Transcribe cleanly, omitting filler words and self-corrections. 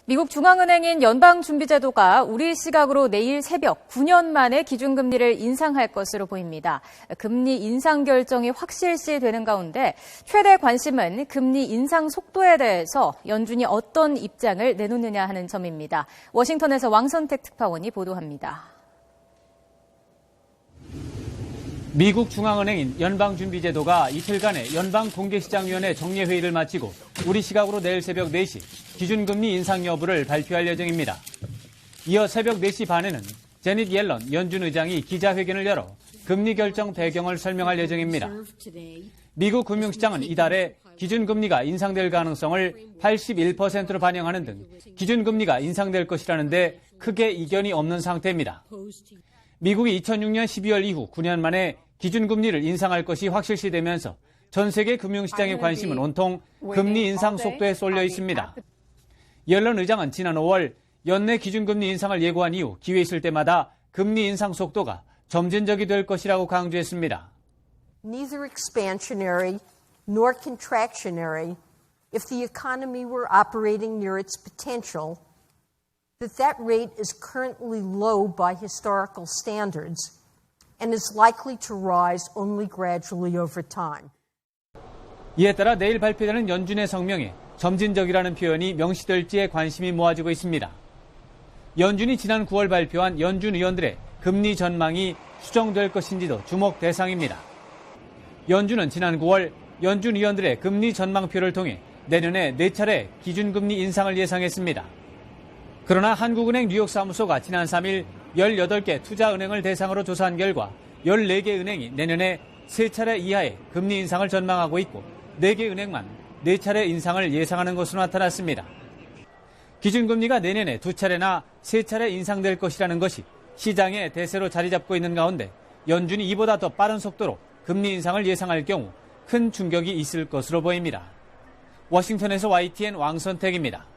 미국 중앙은행인 연방준비제도가 우리 시각으로 내일 새벽 9년 만에 기준금리를 인상할 것으로 보입니다. 금리 인상 결정이 확실시되는 가운데 최대 관심은 금리 인상 속도에 대해서 연준이 어떤 입장을 내놓느냐 하는 점입니다. 워싱턴에서 왕선택 특파원이 보도합니다. 미국 중앙은행인 연방준비제도가 이틀간의 연방공개시장위원회 정례회의를 마치고 우리 시각으로 내일 새벽 4시 기준금리 인상 여부를 발표할 예정입니다. 이어 새벽 4시 반에는 제닛 옐런 연준 의장이 기자회견을 열어 금리 결정 배경을 설명할 예정입니다. 미국 금융시장은 이달에 기준금리가 인상될 가능성을 81%로 반영하는 등 기준금리가 인상될 것이라는데 크게 이견이 없는 상태입니다. 미국이 2006년 12월 이후 9년 만에 기준금리를 인상할 것이 확실시되면서 전 세계 금융시장의 관심은 온통 금리 인상 속도에 쏠려 있습니다. 옐런 의장은 지난 5월 연내 기준금리 인상을 예고한 이후 기회 있을 때마다 금리 인상 속도가 점진적이 될 것이라고 강조했습니다. Neither expansionary nor contractionary if the economy were operating near its potential. That rate is currently low by historical standards and is likely to rise only gradually over time. 이에 따라 내일 발표되는 연준의 성명에 점진적이라는 표현이 명시될지에 관심이 모아지고 있습니다. 연준이 지난 9월 발표한 연준 의원들의 금리 전망이 수정될 것인지도 주목 대상입니다. 연준은 지난 9월 연준 의원들의 금리 전망표를 통해 내년에 4차례 기준금리 인상을 예상했습니다. 그러나 한국은행 뉴욕사무소가 지난 3일 18개 투자은행을 대상으로 조사한 결과 14개 은행이 내년에 3차례 이하의 금리 인상을 전망하고 있고 4개 은행만 4차례 인상을 예상하는 것으로 나타났습니다. 기준금리가 내년에 2차례나 3차례 인상될 것이라는 것이 시장의 대세로 자리 잡고 있는 가운데 연준이 이보다 더 빠른 속도로 금리 인상을 예상할 경우 큰 충격이 있을 것으로 보입니다. 워싱턴에서 YTN 왕선택입니다.